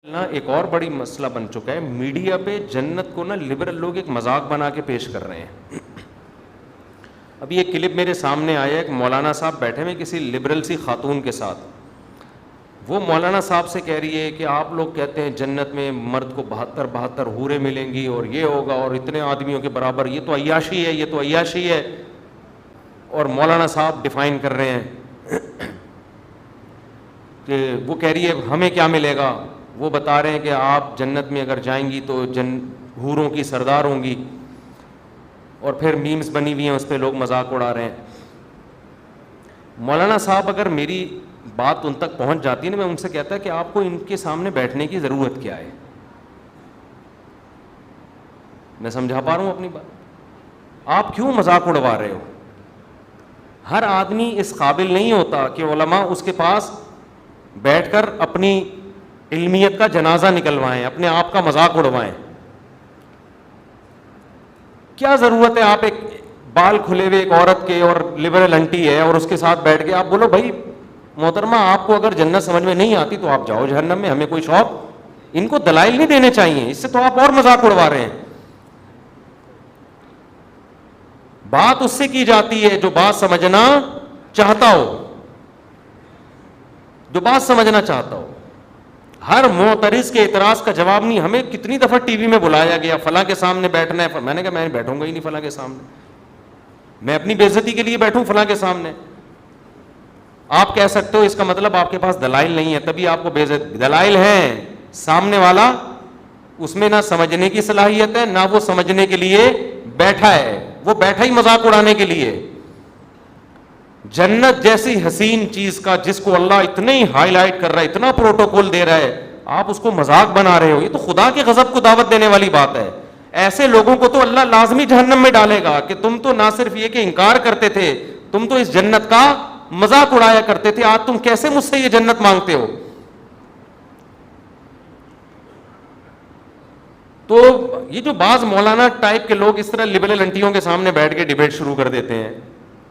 نا ایک اور بڑی مسئلہ بن چکا ہے میڈیا پہ، جنت کو نا لبرل لوگ ایک مذاق بنا کے پیش کر رہے ہیں. ابھی ایک کلپ میرے سامنے آیا، ایک مولانا صاحب بیٹھے ہوئے کسی لبرل سی خاتون کے ساتھ. وہ مولانا صاحب سے کہہ رہی ہے کہ آپ لوگ کہتے ہیں جنت میں مرد کو 72 حوریں ملیں گی اور یہ ہوگا اور اتنے آدمیوں کے برابر، یہ تو عیاشی ہے، یہ تو عیاشی ہے. اور مولانا صاحب ڈیفائن کر رہے ہیں کہ وہ کہہ رہی ہے ہمیں کیا ملے گا. وہ بتا رہے ہیں کہ آپ جنت میں اگر جائیں گی تو حوروں کی سردار ہوں گی. اور پھر میمز بنی ہوئی ہیں، اس پہ لوگ مذاق اڑا رہے ہیں. مولانا صاحب اگر میری بات ان تک پہنچ جاتی ہے نا، میں ان سے کہتا کہ آپ کو ان کے سامنے بیٹھنے کی ضرورت کیا ہے. میں سمجھا پا رہا ہوں اپنی بات؟ آپ کیوں مذاق اڑوا رہے ہو؟ ہر آدمی اس قابل نہیں ہوتا کہ علماء اس کے پاس بیٹھ کر اپنی علمیت کا جنازہ نکلوائیں، اپنے آپ کا مذاق اڑوائیں. کیا ضرورت ہے آپ ایک بال کھلے ہوئے ایک عورت کے اور لبرل انٹی ہے اور اس کے ساتھ بیٹھ کے آپ بولو بھائی محترمہ آپ کو اگر جنت سمجھ میں نہیں آتی تو آپ جاؤ جہنم میں، ہمیں کوئی شوق. ان کو دلائل نہیں دینے چاہیے، اس سے تو آپ اور مذاق اڑوا رہے ہیں. بات اس سے کی جاتی ہے جو بات سمجھنا چاہتا ہو، جو بات سمجھنا چاہتا ہو. ہر معترض کے اعتراض کا جواب نہیں. ہمیں کتنی دفعہ ٹی وی میں بلایا گیا فلاں کے سامنے بیٹھنا ہے، میں نے کہا میں بیٹھوں گا ہی نہیں فلاں کے سامنے، میں اپنی بے عزتی کے لیے بیٹھوں فلاں کے سامنے. آپ کہہ سکتے ہو اس کا مطلب آپ کے پاس دلائل نہیں ہے تبھی آپ کو بے عزت. دلائل ہیں، سامنے والا اس میں نہ سمجھنے کی صلاحیت ہے نہ وہ سمجھنے کے لیے بیٹھا ہے، وہ بیٹھا ہی مذاق اڑانے کے لیے. جنت جیسی حسین چیز کا جس کو اللہ اتنے ہی ہائی لائٹ کر رہا ہے، اتنا پروٹوکول دے رہا ہے، آپ اس کو مذاق بنا رہے ہو. یہ تو خدا کے غضب کو دعوت دینے والی بات ہے. ایسے لوگوں کو تو اللہ لازمی جہنم میں ڈالے گا کہ تم تو نہ صرف یہ کہ انکار کرتے تھے، تم تو اس جنت کا مذاق اڑایا کرتے تھے. آج تم کیسے مجھ سے یہ جنت مانگتے ہو؟ تو یہ جو بعض مولانا ٹائپ کے لوگ اس طرح لبرل انٹیوں کے سامنے بیٹھ کے ڈیبیٹ شروع کر دیتے ہیں،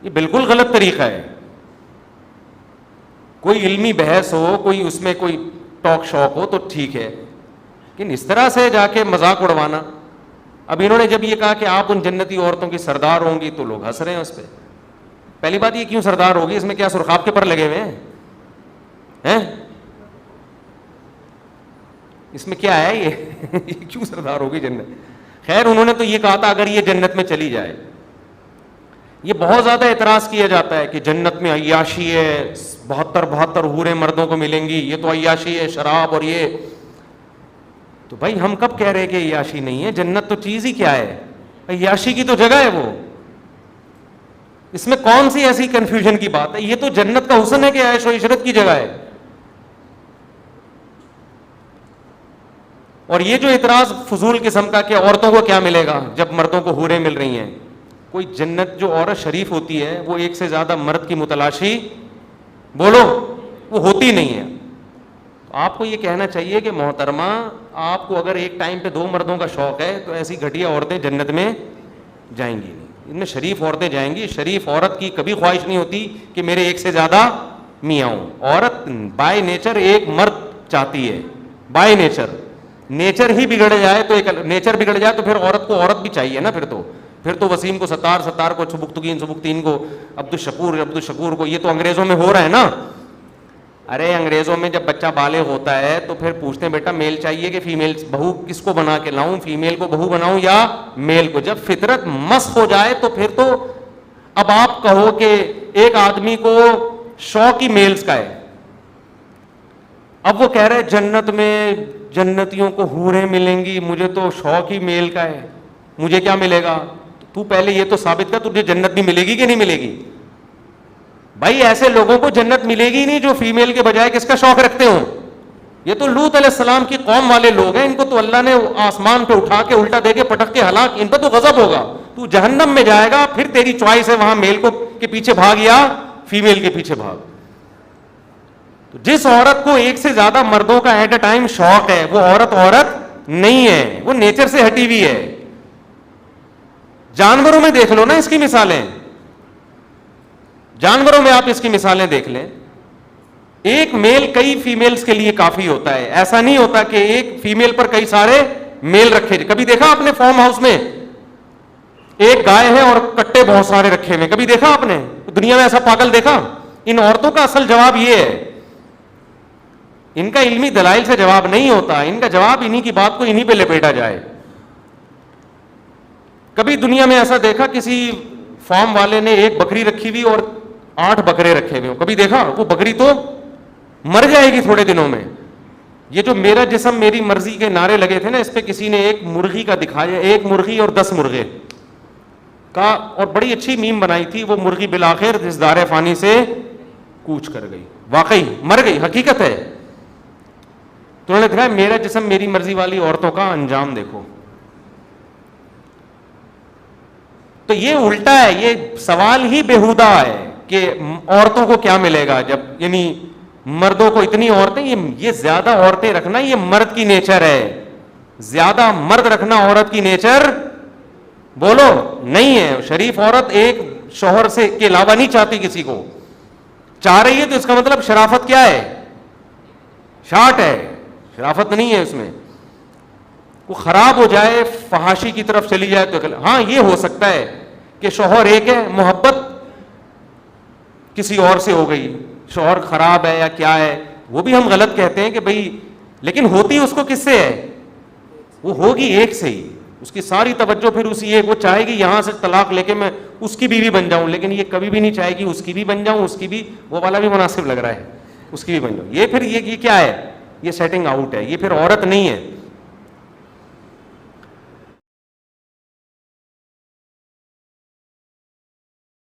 یہ بالکل غلط طریقہ ہے. کوئی علمی بحث ہو، کوئی اس میں کوئی ٹاک شوق ہو تو ٹھیک ہے، لیکن اس طرح سے جا کے مذاق اڑوانا. اب انہوں نے جب یہ کہا کہ آپ ان جنتی عورتوں کی سردار ہوں گی تو لوگ ہنس رہے ہیں اس پہ. پہلی بات یہ کیوں سردار ہوگی؟ اس میں کیا سرخاب کے پر لگے ہوئے ہیں؟ اس میں کیا ہے یہ کیوں سردار ہوگی جنت؟ خیر انہوں نے تو یہ کہا تھا اگر یہ جنت میں چلی جائے. یہ بہت زیادہ اعتراض کیا جاتا ہے کہ جنت میں عیاشی ہے، 72 حوریں مردوں کو ملیں گی، یہ تو عیاشی ہے، شراب اور یہ. تو بھائی ہم کب کہہ رہے کہ عیاشی نہیں ہے؟ جنت تو چیز ہی کیا ہے؟ عیاشی کی تو جگہ ہے وہ. اس میں کون سی ایسی کنفیوژن کی بات ہے؟ یہ تو جنت کا حسن ہے کہ عیش و عشرت کی جگہ ہے. اور یہ جو اعتراض فضول قسم کا کہ عورتوں کو کیا ملے گا جب مردوں کو حوریں مل رہی ہیں، کوئی جنت جو عورت شریف ہوتی ہے وہ ایک سے زیادہ مرد کی متلاشی بولو وہ ہوتی نہیں ہے. آپ کو یہ کہنا چاہیے کہ محترمہ آپ کو اگر ایک ٹائم پہ 2 مردوں کا شوق ہے تو ایسی گھٹیا عورتیں جنت میں جائیں گی نہیں، ان میں شریف عورتیں جائیں گی. شریف عورت کی کبھی خواہش نہیں ہوتی کہ میرے ایک سے زیادہ میاں ہوں. عورت بائی نیچر ایک مرد چاہتی ہے، بائی نیچر. نیچر ہی بگڑ جائے تو ایک نیچر بگڑ جائے تو پھر عورت کو عورت بھی چاہیے نا. پھر تو وسیم کو ستار کو سبکتگین کو عبدالشکور کو. یہ تو انگریزوں میں ہو رہا ہے نا. ارے انگریزوں میں جب بچہ بالغ ہوتا ہے تو پھر پوچھتے ہیں بیٹا میل چاہیے کہ فیمیل، بہو کس کو بنا کے لاؤں، فیمیل کو بہو بناؤں یا میل کو. جب فطرت مسخ ہو جائے تو پھر تو اب آپ کہو کہ ایک آدمی کو شوق ہی میلز کا ہے. اب وہ کہہ رہے جنت میں جنتیوں کو حوریں ملیں گی، مجھے تو شوق ہی میل کا ہے، مجھے کیا ملے گا؟ تو پہلے یہ تو ثابت کر تجھے جنت بھی ملے گی کہ نہیں ملے گی. بھائی ایسے لوگوں کو جنت ملے گی نہیں جو فیمیل کے بجائے کس کا شوق رکھتے ہوں. یہ تو لوط علیہ السلام کی قوم والے لوگ ہیں، ان کو تو اللہ نے آسمان پہ اٹھا کے الٹا دے کے پٹک کے ہلاک، ان پہ تو غضب ہوگا. تو جہنم میں جائے گا، پھر تیری چوائس ہے وہاں میل کو کے پیچھے بھاگ یا فیمیل کے پیچھے بھاگ. تو جس عورت کو ایک سے زیادہ مردوں کا ایٹ اے ٹائم شوق ہے وہ عورت نہیں ہے، وہ نیچر سے ہٹی ہوئی ہے. جانوروں میں دیکھ لو نا اس کی مثالیں، جانوروں میں آپ اس کی مثالیں دیکھ لیں. ایک میل کئی فیمیلز کے لیے کافی ہوتا ہے, ایسا نہیں ہوتا کہ ایک فیمیل پر کئی سارے میل رکھے. کبھی دیکھا آپ نے فارم ہاؤس میں ایک گائے ہے اور کٹے بہت سارے رکھے ہوئے, کبھی دیکھا آپ نے دنیا میں ایسا پاگل دیکھا؟ ان عورتوں کا اصل جواب یہ ہے, ان کا علمی دلائل سے جواب نہیں ہوتا, ان کا جواب انہی کی بات کو انہی پہ لپیٹا جائے. کبھی دنیا میں ایسا دیکھا کسی فارم والے نے ایک بکری رکھی ہوئی اور 8 بکرے رکھے ہوئے ہوں, کبھی دیکھا؟ وہ بکری تو مر جائے گی تھوڑے دنوں میں. یہ جو میرا جسم میری مرضی کے نعرے لگے تھے نا, اس پہ کسی نے ایک مرغی کا دکھایا, 1 مرغی اور 10 مرغے کا, اور بڑی اچھی میم بنائی تھی. وہ مرغی بالآخر اس دار فانی سے کوچ کر گئی, واقعی مر گئی, حقیقت ہے. تو انہوں نے دکھایا میرا جسم میری مرضی والی عورتوں کا انجام دیکھو. تو یہ الٹا ہے, یہ سوال ہی بیہودہ ہے کہ عورتوں کو کیا ملے گا جب, یعنی مردوں کو اتنی عورتیں, یہ زیادہ عورتیں رکھنا یہ مرد کی نیچر ہے, زیادہ مرد رکھنا عورت کی نیچر بولو نہیں ہے. شریف عورت ایک شوہر سے کے علاوہ نہیں چاہتی کسی کو, چاہ رہی ہے تو اس کا مطلب شرافت کیا ہے؟ شارٹ ہے, شرافت نہیں ہے اس میں. وہ خراب ہو جائے, فحاشی کی طرف چلی جائے تو ہاں یہ ہو سکتا ہے کہ شوہر ایک ہے, محبت کسی اور سے ہو گئی, شوہر خراب ہے یا کیا ہے, وہ بھی ہم غلط کہتے ہیں کہ بھائی, لیکن ہوتی اس کو کس سے ہے؟ وہ ہوگی ایک سے ہی, اس کی ساری توجہ پھر اسی ایک, وہ چاہے گی یہاں سے طلاق لے کے میں اس کی بیوی بن جاؤں, لیکن یہ کبھی بھی نہیں چاہے گی اس کی بھی بن جاؤں, اس کی بھی, وہ والا بھی مناسب لگ رہا ہے, اس کی بھی بن جاؤں. یہ پھر یہ کیا ہے؟ یہ سیٹنگ آؤٹ ہے, یہ پھر عورت نہیں ہے.